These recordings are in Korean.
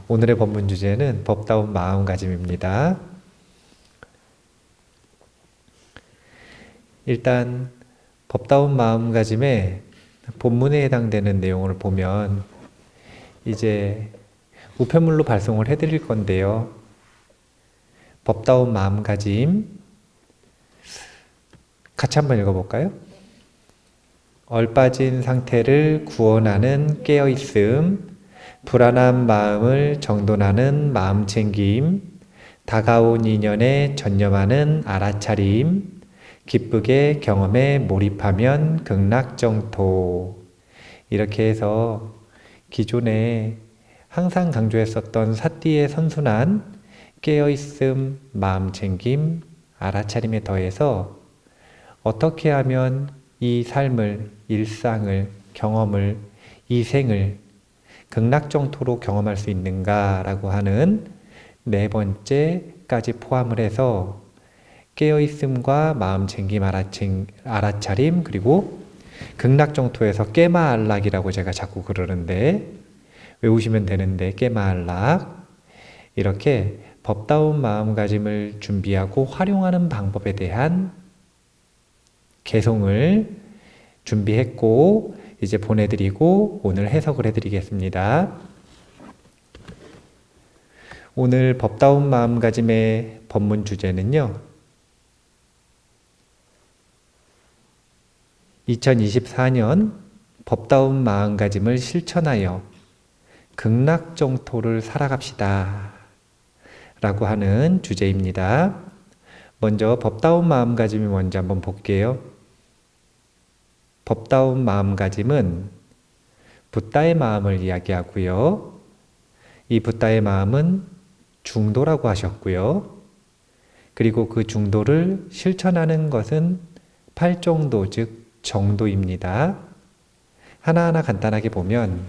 오늘의 본문 주제는 법다운 마음가짐입니다. 일단 법다운 마음가짐의 본문에 해당되는 내용을 보면 이제 우편물로 발송을 해드릴 건데요. 법다운 마음가짐 같이 한번 읽어볼까요? 얼빠진 상태를 구원하는 깨어있음, 불안한 마음을 정돈하는 마음챙김, 다가온 인연에 전념하는 알아차림, 기쁘게 경험에 몰입하면 극락정토. 이렇게 해서 기존에 항상 강조했었던 사띠의 선순환, 깨어있음, 마음챙김, 알아차림에 더해서 어떻게 하면 이 삶을, 일상을, 경험을, 이 생을 극락정토로 경험할 수 있는가라고 하는 네 번째까지 포함을 해서 깨어있음과 마음챙김, 알아차림, 그리고 극락정토에서 깨마알락이라고 제가 자꾸 그러는데 외우시면 되는데 깨마알락, 이렇게 법다운 마음가짐을 준비하고 활용하는 방법에 대한 개송을 준비했고 이제 보내드리고 오늘 해석을 해드리겠습니다. 오늘 법다운 마음가짐의 법문 주제는요, 2024년 법다운 마음가짐을 실천하여 극락정토를 살아갑시다 라고 하는 주제입니다. 먼저 법다운 마음가짐이 뭔지 한번 볼게요. 법다운 마음가짐은 붓다의 마음을 이야기하고요. 이 붓다의 마음은 중도라고 하셨고요. 그리고 그 중도를 실천하는 것은 팔정도, 즉 정도입니다. 하나하나 간단하게 보면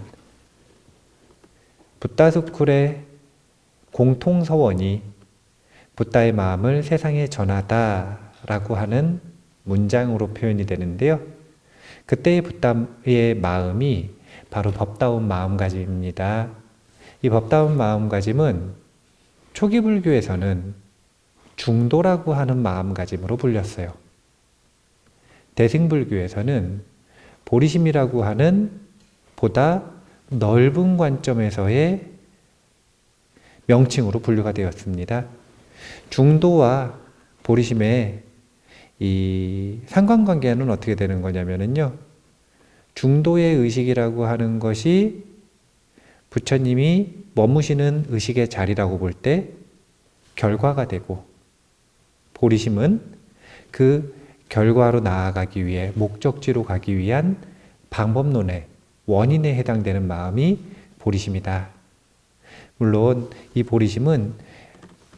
붓다스쿨의 공통서원이 붓다의 마음을 세상에 전하다라고 하는 문장으로 표현이 되는데요. 그때의 붓다의 마음이 바로 법다운 마음가짐입니다. 이 법다운 마음가짐은 초기 불교에서는 중도라고 하는 마음가짐으로 불렸어요. 대승불교에서는 보리심이라고 하는 보다 넓은 관점에서의 명칭으로 분류가 되었습니다. 중도와 보리심의 이 상관관계는 어떻게 되는 거냐면요, 중도의 의식이라고 하는 것이 부처님이 머무시는 의식의 자리라고 볼 때 결과가 되고, 보리심은 그 결과로 나아가기 위해, 목적지로 가기 위한 방법론의 원인에 해당되는 마음이 보리심이다. 물론 이 보리심은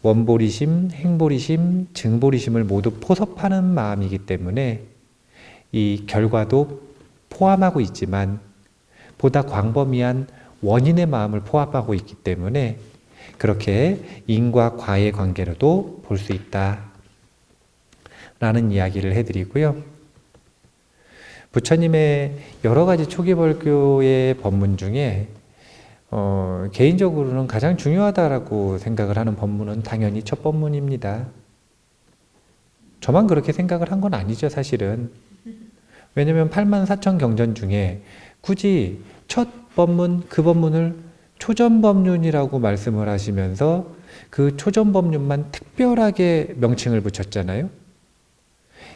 원보리심, 행보리심, 증보리심을 모두 포섭하는 마음이기 때문에 이 결과도 포함하고 있지만 보다 광범위한 원인의 마음을 포함하고 있기 때문에 그렇게 인과 과의 관계로도 볼 수 있다 라는 이야기를 해드리고요. 부처님의 여러 가지 초기 불교의 법문 중에 개인적으로는 가장 중요하다라고 생각을 하는 법문은 당연히 첫 법문입니다. 저만 그렇게 생각을 한 건 아니죠, 사실은. 왜냐하면 84,000 경전 중에 굳이 첫 법문, 그 법문을 초전법륜이라고 말씀을 하시면서 그 초전법륜만 특별하게 명칭을 붙였잖아요.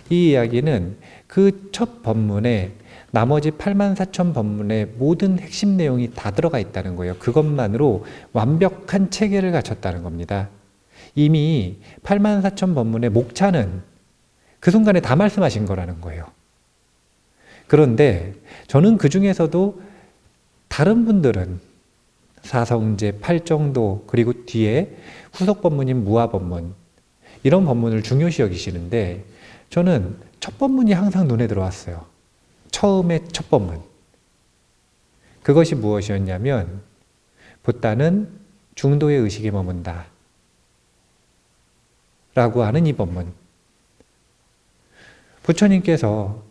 이 이야기는 그 첫 법문에 나머지 84,000 법문의 모든 핵심 내용이 다 들어가 있다는 거예요. 그것만으로 완벽한 체계를 갖췄다는 겁니다. 이미 84,000 법문의 목차는 그 순간에 다 말씀하신 거라는 거예요. 그런데 저는 그 중에서도 다른 분들은 사성제, 팔정도, 그리고 뒤에 후속 법문인 무아법문, 이런 법문을 중요시 여기시는데 저는 첫 법문이 항상 눈에 들어왔어요. 처음에 첫 법문. 그것이 무엇이었냐면 붓다는 중도의 의식에 머문다 라고 하는 이 법문. 부처님께서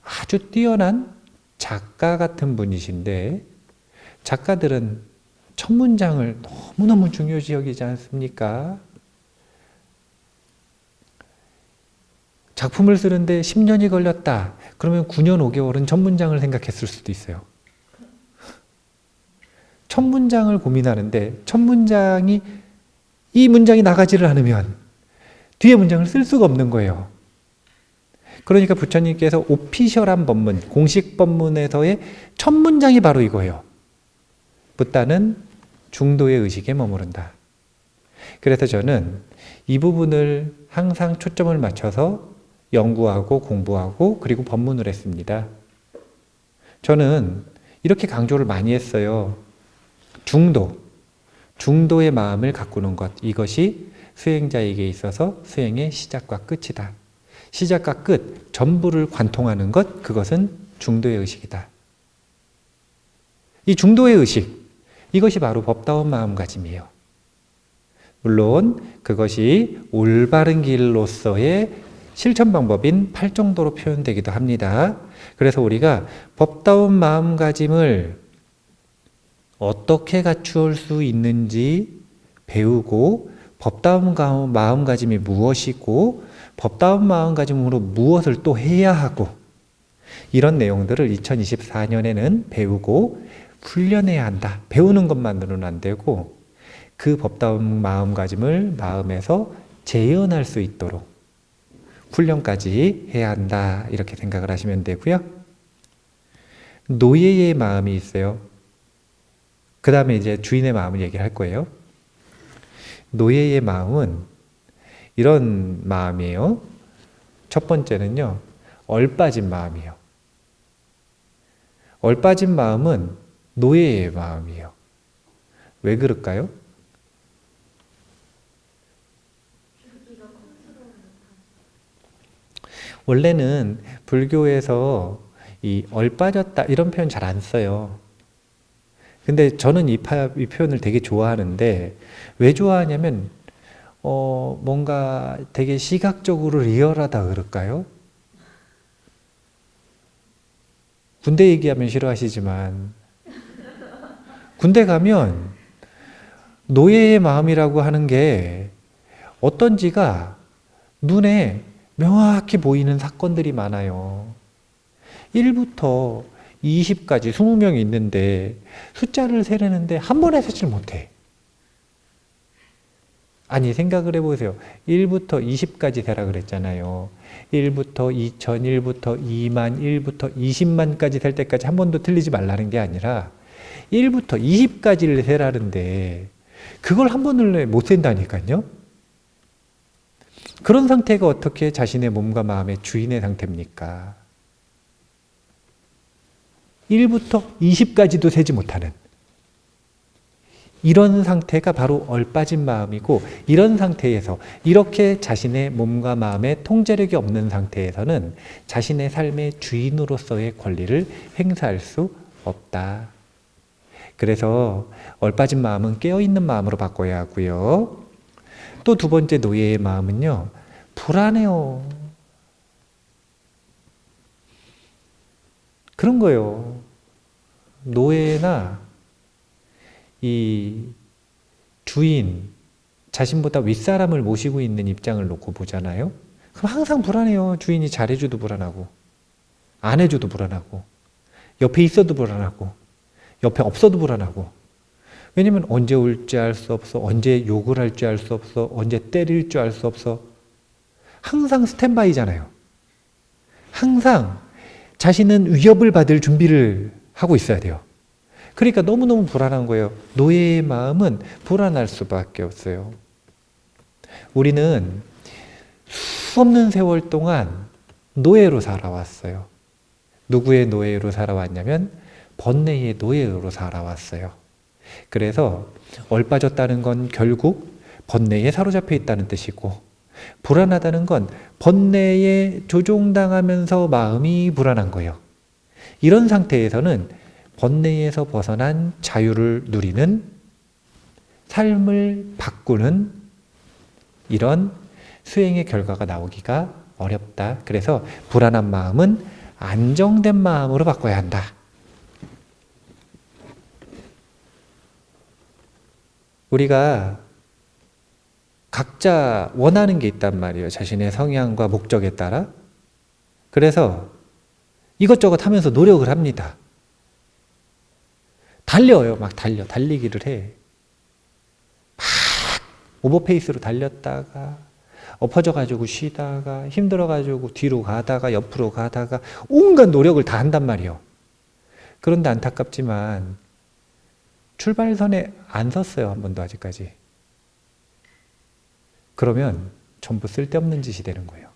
아주 뛰어난 작가 같은 분이신데 작가들은 첫 문장을 너무너무 중요시 여기지 않습니까? 작품을 쓰는데 10년이 걸렸다. 그러면 9년 5개월은 첫 문장을 생각했을 수도 있어요. 첫 문장을 고민하는데 첫 문장이 이 문장이 나가지를 않으면 뒤에 문장을 쓸 수가 없는 거예요. 그러니까 부처님께서 오피셜한 법문, 공식 법문에서의 첫 문장이 바로 이거예요. 붓다는 중도의 의식에 머무른다. 그래서 저는 이 부분을 항상 초점을 맞춰서 연구하고 공부하고 그리고 법문을 했습니다. 저는 이렇게 강조를 많이 했어요. 중도의 마음을 가꾸는 것, 이것이 수행자에게 있어서 수행의 시작과 끝이다. 시작과 끝, 전부를 관통하는 것, 그것은 중도의 의식이다. 이 중도의 의식, 이것이 바로 법다운 마음가짐이에요. 물론 그것이 올바른 길로서의 실천 방법인 팔정도로 표현되기도 합니다. 그래서 우리가 법다운 마음가짐을 어떻게 갖추을 수 있는지 배우고 법다운 마음가짐이 무엇이고 법다운 마음가짐으로 무엇을 또 해야 하고 이런 내용들을 2024년에는 배우고 훈련해야 한다. 배우는 것만으로는 안 되고 그 법다운 마음가짐을 마음에서 재현할 수 있도록 훈련까지 해야 한다. 이렇게 생각을 하시면 되고요. 노예의 마음이 있어요. 그 다음에 이제 주인의 마음을 얘기할 거예요. 노예의 마음은 이런 마음이에요. 첫 번째는요, 얼빠진 마음이에요. 얼빠진 마음은 노예의 마음이에요. 왜 그럴까요? 원래는 불교에서 이 얼빠졌다 이런 표현 잘 안 써요. 근데 저는 이 표현을 되게 좋아하는데 왜 좋아하냐면 뭔가 되게 시각적으로 리얼하다 그럴까요? 군대 얘기하면 싫어하시지만 군대 가면 노예의 마음이라고 하는 게 어떤지가 눈에 명확히 보이는 사건들이 많아요. 1부터 20까지 20명이 있는데 숫자를 세려는데 한 번에 세질 못해. 아니 생각을 해보세요. 1부터 20까지 세라 그랬잖아요. 1부터 2000, 1부터 2만, 1부터 20만까지 셀 때까지 한 번도 틀리지 말라는 게 아니라 1부터 20까지를 세라는데 그걸 한 번을 못 센다니까요. 그런 상태가 어떻게 자신의 몸과 마음의 주인의 상태입니까? 1부터 20까지도 세지 못하는 이런 상태가 바로 얼빠진 마음이고, 이런 상태에서 이렇게 자신의 몸과 마음의 통제력이 없는 상태에서는 자신의 삶의 주인으로서의 권리를 행사할 수 없다. 그래서 얼빠진 마음은 깨어있는 마음으로 바꿔야 하고요. 또 두 번째 노예의 마음은요, 불안해요. 그런 거예요. 노예나 이 주인, 자신보다 윗사람을 모시고 있는 입장을 놓고 보잖아요. 그럼 항상 불안해요. 주인이 잘해줘도 불안하고, 안 해줘도 불안하고, 옆에 있어도 불안하고, 옆에 없어도 불안하고. 왜냐면 언제 올지 알 수 없어, 언제 욕을 할지 알 수 없어, 언제 때릴 줄 알 수 없어. 항상 스탠바이잖아요. 항상 자신은 위협을 받을 준비를 하고 있어야 돼요. 그러니까 너무너무 불안한 거예요. 노예의 마음은 불안할 수밖에 없어요. 우리는 수없는 세월 동안 노예로 살아왔어요. 누구의 노예로 살아왔냐면 번뇌의 노예로 살아왔어요. 그래서 얼빠졌다는 건 결국 번뇌에 사로잡혀 있다는 뜻이고, 불안하다는 건 번뇌에 조종당하면서 마음이 불안한 거예요. 이런 상태에서는 번뇌에서 벗어난 자유를 누리는 삶을 바꾸는 이런 수행의 결과가 나오기가 어렵다. 그래서 불안한 마음은 안정된 마음으로 바꿔야 한다. 우리가 각자 원하는 게 있단 말이에요. 자신의 성향과 목적에 따라. 그래서 이것저것 하면서 노력을 합니다. 달려요. 막 달리기를 해. 막 오버페이스로 달렸다가 엎어져가지고 쉬다가 힘들어가지고 뒤로 가다가 옆으로 가다가 온갖 노력을 다 한단 말이에요. 그런데 안타깝지만 출발선에 안 섰어요. 한 번도 아직까지. 그러면 전부 쓸데없는 짓이 되는 거예요.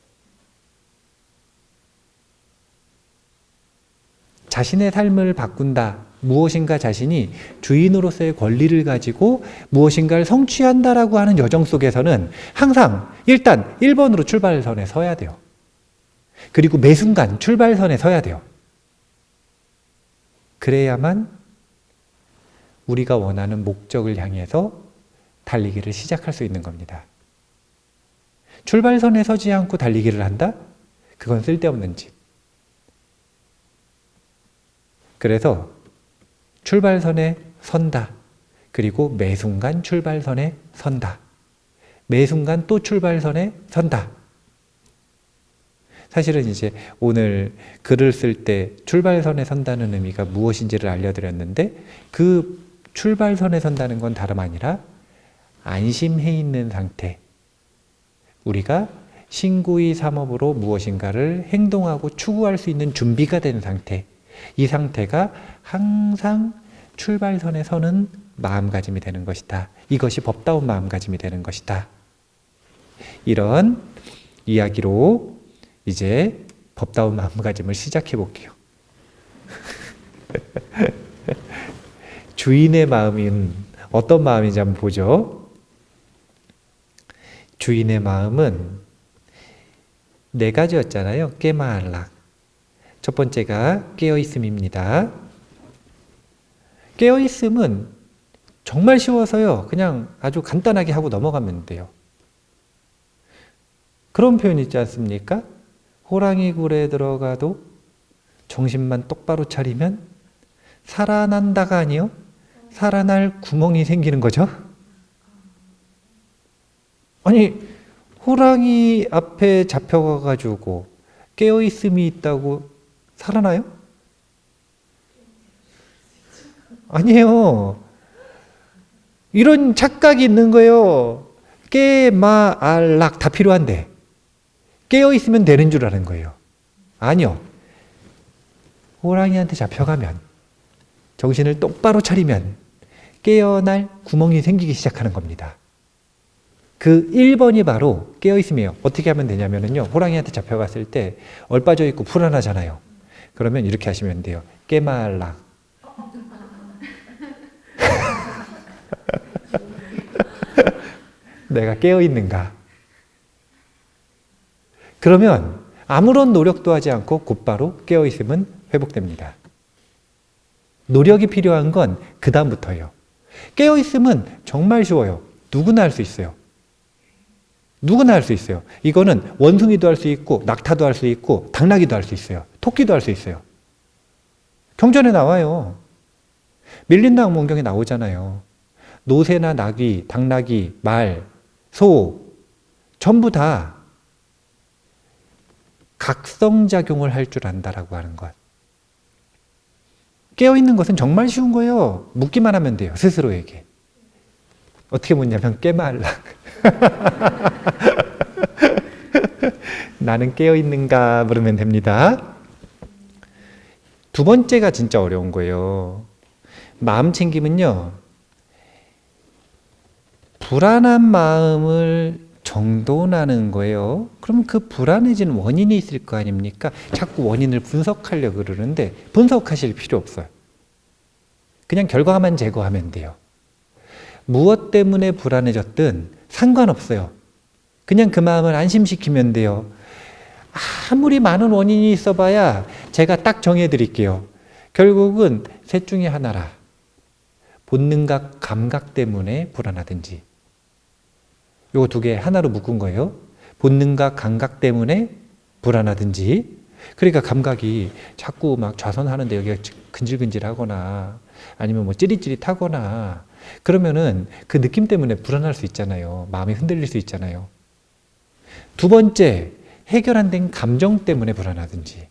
자신의 삶을 바꾼다. 무엇인가 자신이 주인으로서의 권리를 가지고 무엇인가를 성취한다라고 하는 여정 속에서는 항상 일단 1번으로 출발선에 서야 돼요. 그리고 매 순간 출발선에 서야 돼요. 그래야만 우리가 원하는 목적을 향해서 달리기를 시작할 수 있는 겁니다. 출발선에 서지 않고 달리기를 한다? 그건 쓸데없는 짓. 그래서 출발선에 선다. 그리고 매 순간 출발선에 선다. 매 순간 또 출발선에 선다. 사실은 이제 오늘 글을 쓸 때 출발선에 선다는 의미가 무엇인지를 알려드렸는데 그 출발선에 선다는 건 다름 아니라 안심해 있는 상태. 우리가 신구의 삼업으로 무엇인가를 행동하고 추구할 수 있는 준비가 된 상태. 이 상태가 항상 출발선에 서는 마음가짐이 되는 것이다. 이것이 법다운 마음가짐이 되는 것이다. 이런 이야기로 이제 법다운 마음가짐을 시작해 볼게요. 주인의 마음은 어떤 마음인지 한번 보죠. 주인의 마음은 네 가지였잖아요. 깨마알락. 첫 번째가 깨어있음입니다. 깨어있음은 정말 쉬워서요. 그냥 아주 간단하게 하고 넘어가면 돼요. 그런 표현 있지 않습니까? 호랑이 굴에 들어가도 정신만 똑바로 차리면 살아난다가 아니요. 살아날 구멍이 생기는 거죠. 아니 호랑이 앞에 잡혀가가지고 깨어있음이 있다고 살아나요? 아니에요. 이런 착각이 있는 거예요. 깨마알락 다 필요한데 깨어있으면 되는 줄 아는 거예요. 아니요. 호랑이한테 잡혀가면 정신을 똑바로 차리면 깨어날 구멍이 생기기 시작하는 겁니다. 그 1번이 바로 깨어있음이에요. 어떻게 하면 되냐면요. 호랑이한테 잡혀갔을 때 얼빠져 있고 불안하잖아요. 그러면 이렇게 하시면 돼요. 깨마알락. 내가 깨어있는가? 그러면 아무런 노력도 하지 않고 곧바로 깨어있음은 회복됩니다. 노력이 필요한 건 그 다음부터예요. 깨어있음은 정말 쉬워요. 누구나 할 수 있어요. 누구나 할 수 있어요. 이거는 원숭이도 할 수 있고 낙타도 할 수 있고 당나귀도 할 수 있어요. 토끼도 할 수 있어요. 경전에 나와요. 밀린다 문경에 나오잖아요. 노새나 나귀, 당나귀, 말, 소 전부 다 각성작용을 할 줄 안다라고 하는 것. 깨어있는 것은 정말 쉬운 거예요. 묻기만 하면 돼요. 스스로에게. 어떻게 묻냐면 깨마알락. 나는 깨어있는가 물으면 됩니다. 두 번째가 진짜 어려운 거예요. 마음 챙김은요. 불안한 마음을 정돈하는 거예요. 그럼 그 불안해지는 원인이 있을 거 아닙니까? 자꾸 원인을 분석하려고 그러는데 분석하실 필요 없어요. 그냥 결과만 제거하면 돼요. 무엇 때문에 불안해졌든 상관없어요. 그냥 그 마음을 안심시키면 돼요. 아무리 많은 원인이 있어봐야 제가 딱 정해드릴게요. 결국은 셋 중에 하나라. 본능과 감각 때문에 불안하든지. 요거 두 개 하나로 묶은 거예요. 본능과 감각 때문에 불안하든지. 그러니까 감각이 자꾸 막 좌선하는데 여기가 근질근질하거나 아니면 뭐 찌릿찌릿하거나 그러면은 그 느낌 때문에 불안할 수 있잖아요. 마음이 흔들릴 수 있잖아요. 두 번째, 해결 안 된 감정 때문에 불안하든지.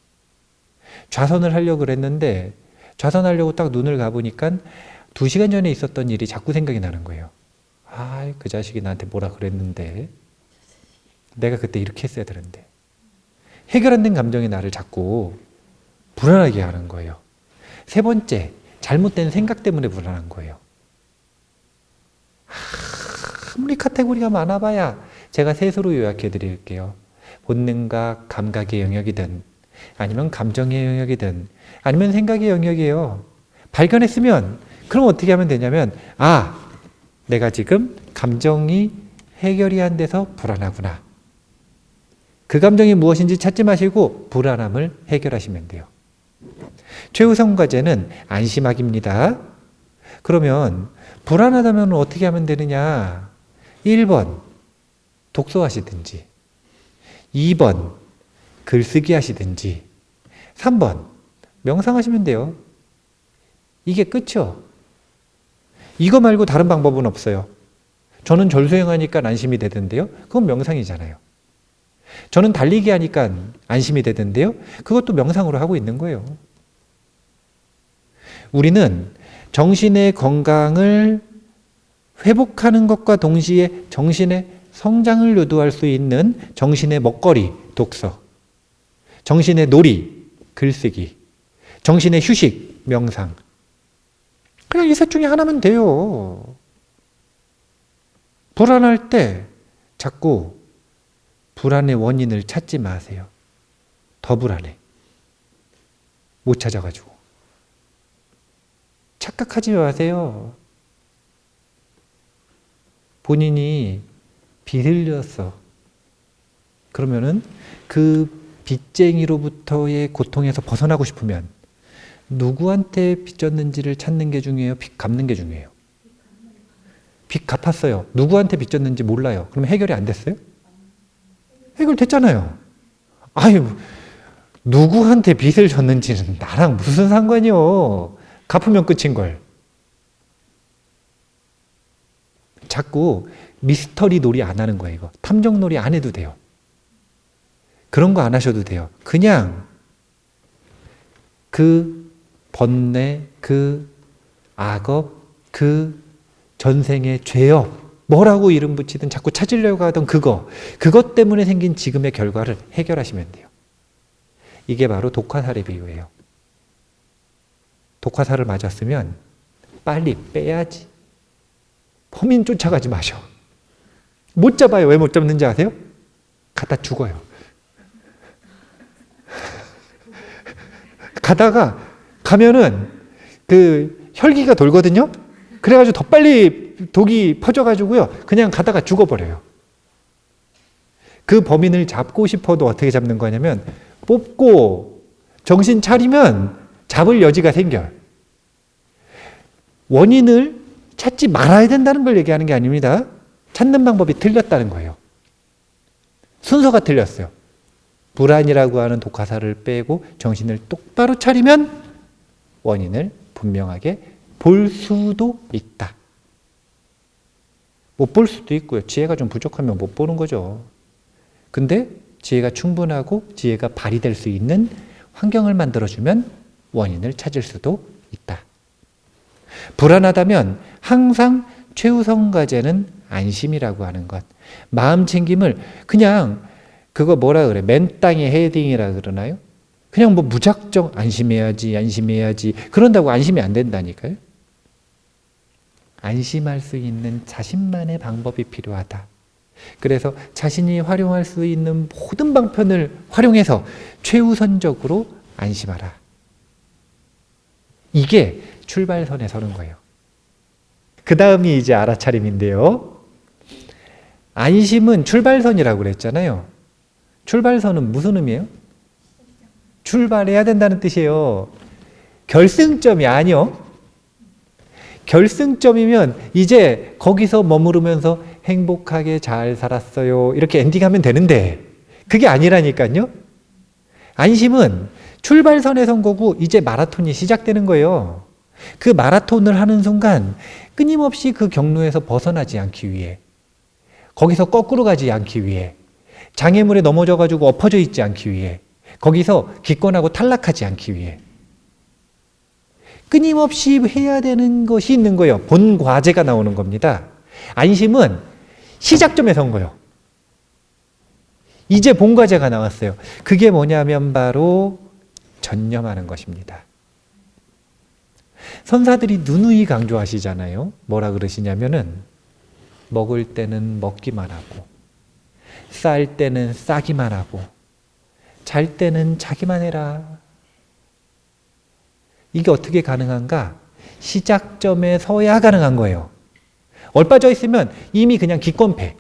좌선을 하려고 그랬는데 좌선하려고 딱 눈을 가보니까 2시간 전에 있었던 일이 자꾸 생각이 나는 거예요. 아, 그 자식이 나한테 뭐라 그랬는데 내가 그때 이렇게 했어야 되는데. 해결 안 된 감정이 나를 자꾸 불안하게 하는 거예요. 세 번째, 잘못된 생각 때문에 불안한 거예요. 아무리 카테고리가 많아봐야 제가 셋으로 요약해 드릴게요. 본능과 감각의 영역이든 아니면 감정의 영역이든 아니면 생각의 영역이에요. 발견했으면 그럼 어떻게 하면 되냐면 내가 지금 감정이 해결이 안 돼서 불안하구나. 그 감정이 무엇인지 찾지 마시고 불안함을 해결하시면 돼요. 최우선 과제는 안심하기입니다. 그러면 불안하다면 어떻게 하면 되느냐? 1번 독서하시든지 2번 글쓰기 하시든지 3번 명상하시면 돼요. 이게 끝이요. 이거 말고 다른 방법은 없어요. 저는 절수행하니까 안심이 되던데요. 그건 명상이잖아요. 저는 달리기 하니까 안심이 되던데요. 그것도 명상으로 하고 있는 거예요. 우리는 정신의 건강을 회복하는 것과 동시에 정신의 성장을 유도할 수 있는 정신의 먹거리, 독서, 정신의 놀이, 글쓰기, 정신의 휴식, 명상. 그냥 이 셋 중에 하나면 돼요. 불안할 때 자꾸 불안의 원인을 찾지 마세요. 더 불안해. 못 찾아가지고. 착각하지 마세요. 본인이 빚을 졌어. 그러면은 그 빚쟁이로부터의 고통에서 벗어나고 싶으면 누구한테 빚 졌는지를 찾는 게 중요해요? 빚 갚는 게 중요해요? 빚 갚았어요. 누구한테 빚 졌는지 몰라요. 그럼 해결이 안 됐어요? 해결됐잖아요. 아유, 누구한테 빚을 졌는지는 나랑 무슨 상관이요. 갚으면 끝인 걸. 자꾸 미스터리 놀이 안 하는 거예요. 이거. 탐정 놀이 안 해도 돼요. 그런 거 안 하셔도 돼요. 그냥 그 번뇌, 그 악업, 그 전생의 죄업, 뭐라고 이름 붙이든 자꾸 찾으려고 하던 그것 때문에 생긴 지금의 결과를 해결하시면 돼요. 이게 바로 독화살의 비유예요. 독화살을 맞았으면 빨리 빼야지. 범인 쫓아가지 마셔. 못 잡아요. 왜 못 잡는지 아세요? 가다 죽어요. 가면은 그 혈기가 돌거든요. 그래가지고 더 빨리 독이 퍼져가지고요. 그냥 가다가 죽어버려요. 그 범인을 잡고 싶어도 어떻게 잡는 거냐면 뽑고 정신 차리면 잡을 여지가 생겨요. 원인을 찾지 말아야 된다는 걸 얘기하는 게 아닙니다. 찾는 방법이 틀렸다는 거예요. 순서가 틀렸어요. 불안이라고 하는 독화살을 빼고 정신을 똑바로 차리면 원인을 분명하게 볼 수도 있다. 못 볼 수도 있고요. 지혜가 좀 부족하면 못 보는 거죠. 근데 지혜가 충분하고 지혜가 발휘될 수 있는 환경을 만들어주면 원인을 찾을 수도 있다. 불안하다면 항상 최우선 과제는 안심이라고 하는 것. 마음 챙김을 그냥 그거 뭐라 그래? 맨 땅에 헤딩이라 그러나요? 그냥 뭐 무작정 안심해야지 그런다고 안심이 안 된다니까요. 안심할 수 있는 자신만의 방법이 필요하다. 그래서 자신이 활용할 수 있는 모든 방편을 활용해서 최우선적으로 안심하라. 이게 출발선에 서는 거예요. 그 다음이 이제 알아차림인데요. 안심은 출발선이라고 그랬잖아요. 출발선은 무슨 의미예요? 출발해야 된다는 뜻이에요. 결승점이 아니요. 결승점이면 이제 거기서 머무르면서 행복하게 잘 살았어요. 이렇게 엔딩하면 되는데 그게 아니라니까요. 안심은 출발선에 선 거고 이제 마라톤이 시작되는 거예요. 그 마라톤을 하는 순간 끊임없이 그 경로에서 벗어나지 않기 위해, 거기서 거꾸로 가지 않기 위해, 장애물에 넘어져가지고 엎어져 있지 않기 위해, 거기서 기권하고 탈락하지 않기 위해 끊임없이 해야 되는 것이 있는 거예요. 본 과제가 나오는 겁니다. 안심은 시작점에 선 거예요. 이제 본 과제가 나왔어요. 그게 뭐냐면 바로 전념하는 것입니다. 선사들이 누누이 강조하시잖아요. 뭐라 그러시냐면은 먹을 때는 먹기만 하고, 쌀 때는 싸기만 하고, 잘 때는 자기만 해라. 이게 어떻게 가능한가? 시작점에 서야 가능한 거예요. 얼빠져 있으면 이미 그냥 기권패.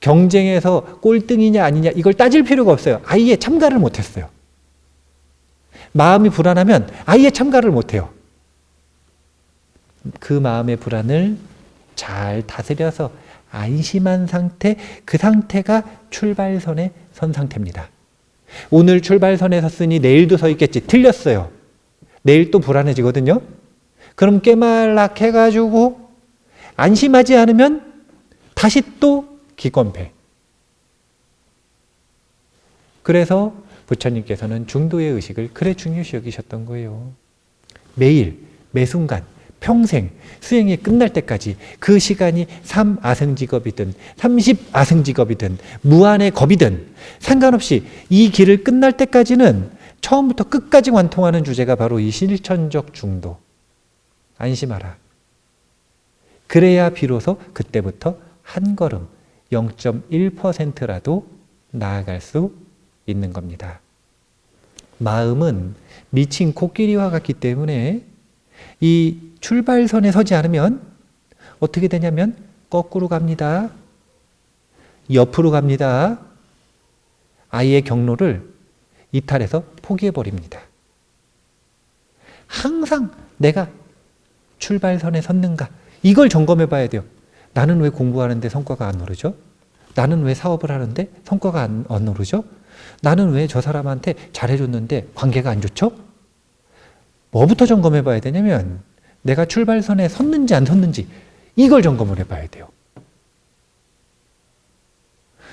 경쟁에서 꼴등이냐 아니냐 이걸 따질 필요가 없어요. 아예 참가를 못했어요. 마음이 불안하면 아예 참가를 못해요. 그 마음의 불안을 잘 다스려서 안심한 상태, 그 상태가 출발선에 선 상태입니다. 오늘 출발선에 섰으니 내일도 서 있겠지. 틀렸어요. 내일 또 불안해지거든요. 그럼 깨말락해가지고 안심하지 않으면 다시 또 기권패. 그래서 부처님께서는 중도의 의식을 그래 중요시 여기셨던 거예요. 매일, 매순간, 평생 수행이 끝날 때까지 그 시간이 3아승직업이든 30아승직업이든 무한의 겁이든 상관없이 이 길을 끝날 때까지는 처음부터 끝까지 관통하는 주제가 바로 이 실천적 중도. 안심하라. 그래야 비로소 그때부터 한 걸음 0.1%라도 나아갈 수 있는 겁니다. 마음은 미친 코끼리와 같기 때문에 이 출발선에 서지 않으면 어떻게 되냐면 거꾸로 갑니다. 옆으로 갑니다. 아이의 경로를 이탈해서 포기해버립니다. 항상 내가 출발선에 섰는가 이걸 점검해 봐야 돼요. 나는 왜 공부하는데 성과가 안 오르죠? 나는 왜 사업을 하는데 성과가 안 오르죠? 나는 왜 저 사람한테 잘해줬는데 관계가 안 좋죠? 뭐부터 점검해 봐야 되냐면 내가 출발선에 섰는지 안 섰는지 이걸 점검을 해 봐야 돼요.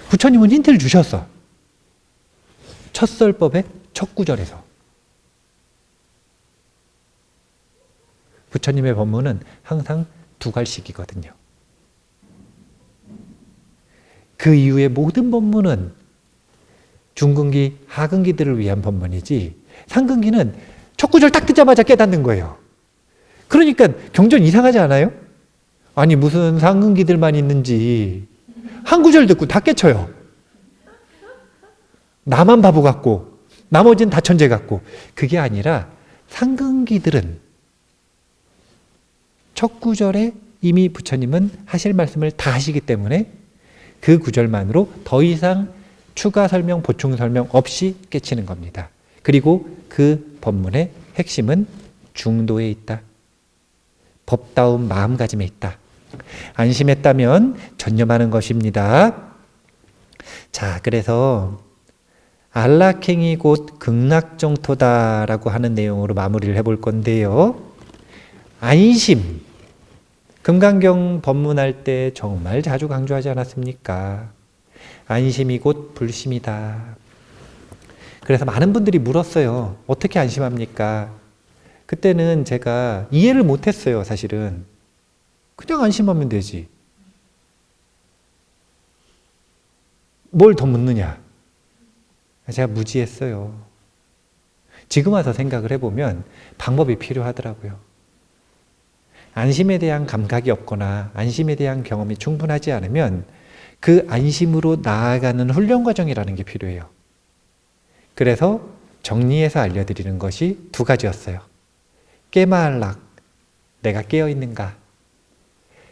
부처님은 힌트를 주셨어. 첫설법의 첫 구절에서. 부처님의 법문은 항상 두 갈씩이거든요. 그 이후의 모든 법문은 중근기, 하근기들을 위한 법문이지 상근기는 첫 구절 딱 듣자마자 깨닫는 거예요. 그러니까 경전 이상하지 않아요? 아니 무슨 상근기들만 있는지 한 구절 듣고 다 깨쳐요. 나만 바보 같고 나머지는 다 천재 같고 그게 아니라 상근기들은 첫 구절에 이미 부처님은 하실 말씀을 다 하시기 때문에 그 구절만으로 더 이상 추가 설명, 보충 설명 없이 깨치는 겁니다. 그리고 그 법문의 핵심은 중도에 있다. 법다운 마음가짐에 있다. 안심했다면 전념하는 것입니다. 자, 그래서 안락행이 곧 극락정토다라고 하는 내용으로 마무리를 해볼 건데요. 안심. 금강경 법문할 때 정말 자주 강조하지 않았습니까? 안심이 곧 불심이다. 그래서 많은 분들이 물었어요. 어떻게 안심합니까? 그때는 제가 이해를 못했어요, 사실은. 그냥 안심하면 되지. 뭘 더 묻느냐? 제가 무지했어요. 지금 와서 생각을 해보면 방법이 필요하더라고요. 안심에 대한 감각이 없거나 안심에 대한 경험이 충분하지 않으면 그 안심으로 나아가는 훈련 과정이라는 게 필요해요. 그래서 정리해서 알려드리는 것이 두 가지였어요. 깨마알락, 내가 깨어있는가.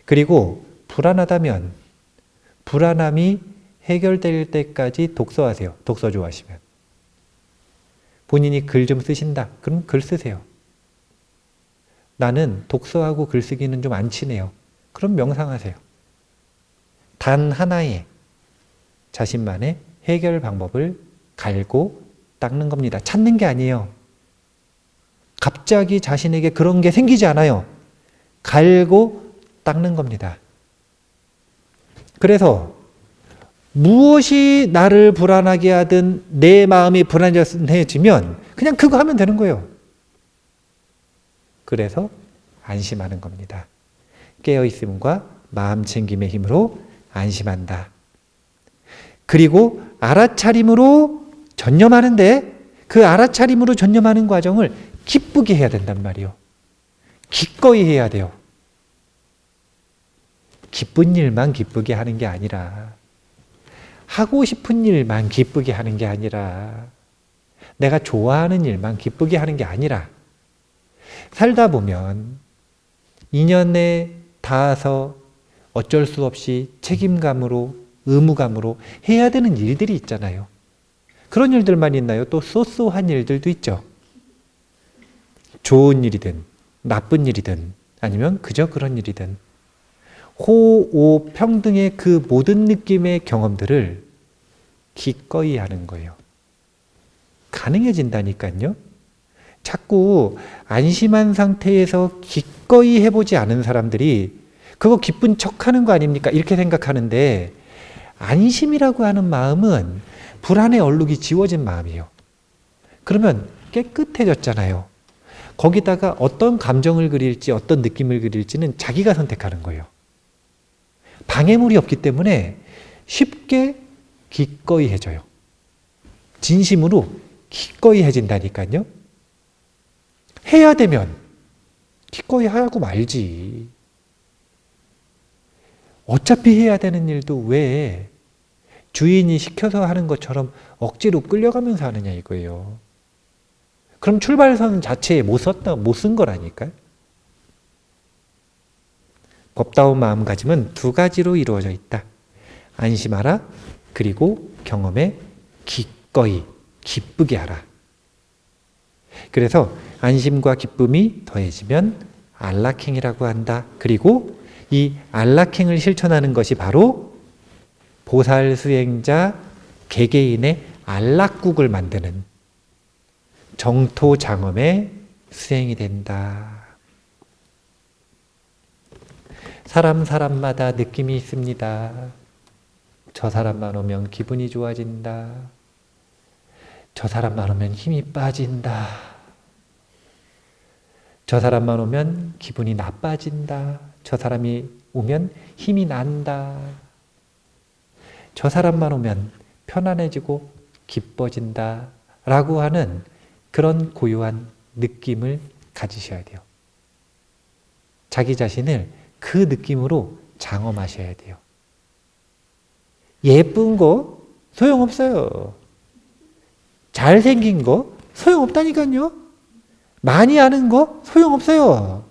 그리고 불안하다면 불안함이 해결될 때까지 독서하세요. 독서 좋아하시면. 본인이 글 좀 쓰신다. 그럼 글 쓰세요. 나는 독서하고 글쓰기는 좀 안 친해요. 그럼 명상하세요. 단 하나의 자신만의 해결 방법을 갈고 닦는 겁니다. 찾는 게 아니에요. 갑자기 자신에게 그런 게 생기지 않아요. 갈고 닦는 겁니다. 그래서 무엇이 나를 불안하게 하든 내 마음이 불안해지면 그냥 그거 하면 되는 거예요. 그래서 안심하는 겁니다. 깨어있음과 마음 챙김의 힘으로 안심한다. 그리고 알아차림으로 전념하는데 그 알아차림으로 전념하는 과정을 기쁘게 해야 된단 말이에요. 기꺼이 해야 돼요. 기쁜 일만 기쁘게 하는 게 아니라 하고 싶은 일만 기쁘게 하는 게 아니라 내가 좋아하는 일만 기쁘게 하는 게 아니라 살다 보면 인연에 닿아서 어쩔 수 없이 책임감으로 의무감으로 해야 되는 일들이 있잖아요. 그런 일들만 있나요? 또 쏘쏘한 일들도 있죠. 좋은 일이든 나쁜 일이든 아니면 그저 그런 일이든 호오 평등의 그 모든 느낌의 경험들을 기꺼이 하는 거예요. 가능해진다니까요. 자꾸 안심한 상태에서 기꺼이 해보지 않은 사람들이 그거 기쁜 척하는 거 아닙니까? 이렇게 생각하는데 안심이라고 하는 마음은 불안의 얼룩이 지워진 마음이에요. 그러면 깨끗해졌잖아요. 거기다가 어떤 감정을 그릴지 어떤 느낌을 그릴지는 자기가 선택하는 거예요. 방해물이 없기 때문에 쉽게 기꺼이 해져요. 진심으로 기꺼이 해진다니까요. 해야 되면 기꺼이 하고 말지. 어차피 해야 되는 일도 왜 주인이 시켜서 하는 것처럼 억지로 끌려가면서 하느냐 이거예요. 그럼 출발선 자체에 못 쓴 거라니까요. 법다운 마음가짐은 두 가지로 이루어져 있다. 안심하라, 그리고 경험에 기꺼이, 기쁘게 하라. 그래서 안심과 기쁨이 더해지면 안락행이라고 한다. 그리고 이 안락행을 실천하는 것이 바로 보살 수행자 개개인의 안락국을 만드는 정토장엄의 수행이 된다. 사람마다 느낌이 있습니다. 저 사람만 오면 기분이 좋아진다. 저 사람만 오면 힘이 빠진다. 저 사람만 오면 기분이 나빠진다. 저 사람이 오면 힘이 난다. 저 사람만 오면 편안해지고 기뻐진다. 라고 하는 그런 고유한 느낌을 가지셔야 돼요. 자기 자신을 그 느낌으로 장엄하셔야 돼요. 예쁜 거 소용없어요. 잘생긴 거 소용없다니까요. 많이 아는 거 소용없어요.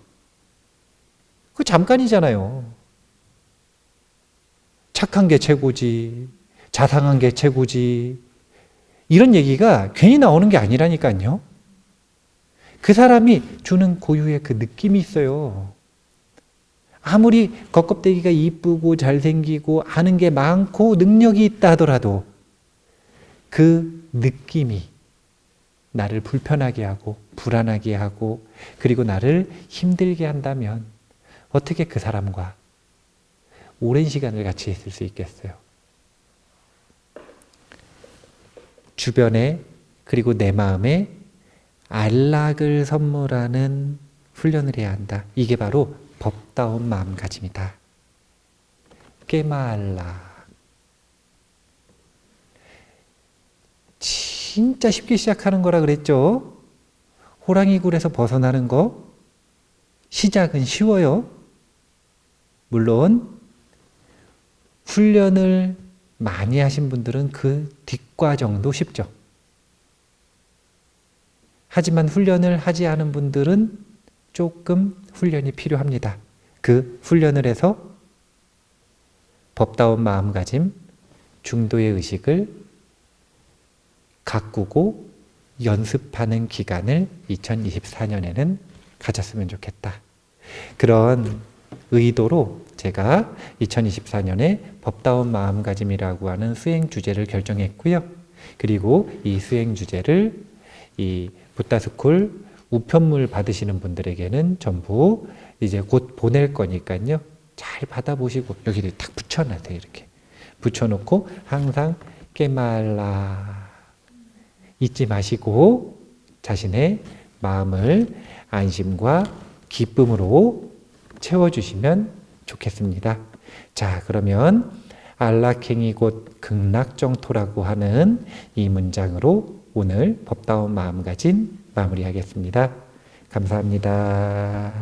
그거 잠깐이잖아요. 착한 게 최고지, 자상한 게 최고지, 이런 얘기가 괜히 나오는 게 아니라니까요. 그 사람이 주는 고유의 그 느낌이 있어요. 아무리 겉껍데기가 이쁘고 잘생기고 아는 게 많고 능력이 있다 하더라도 그 느낌이 나를 불편하게 하고 불안하게 하고 그리고 나를 힘들게 한다면 어떻게 그 사람과 오랜 시간을 같이 있을 수 있겠어요? 주변에 그리고 내 마음에 안락을 선물하는 훈련을 해야 한다. 이게 바로 법다운 마음가짐이다. 깨마안락. 진짜 쉽게 시작하는 거라 그랬죠? 호랑이 굴에서 벗어나는 거 시작은 쉬워요. 물론 훈련을 많이 하신 분들은 그 뒷과정도 쉽죠. 하지만 훈련을 하지 않은 분들은 조금 훈련이 필요합니다. 그 훈련을 해서 법다운 마음가짐, 중도의 의식을 가꾸고 연습하는 기간을 2024년에는 가졌으면 좋겠다. 그런 의도로 제가 2024년에 법다운 마음가짐이라고 하는 수행 주제를 결정했고요. 그리고 이 수행 주제를 이 붓다스쿨 우편물 받으시는 분들에게는 전부 이제 곧 보낼 거니까요. 잘 받아보시고 여기를 딱 붙여놔세요. 이렇게 붙여놓고 항상 깨말라 잊지 마시고 자신의 마음을 안심과 기쁨으로 채워주시면 좋겠습니다. 자, 그러면 안락행이 곧 극락정토라고 하는 이 문장으로 오늘 법다운 마음가짐 마무리하겠습니다. 감사합니다.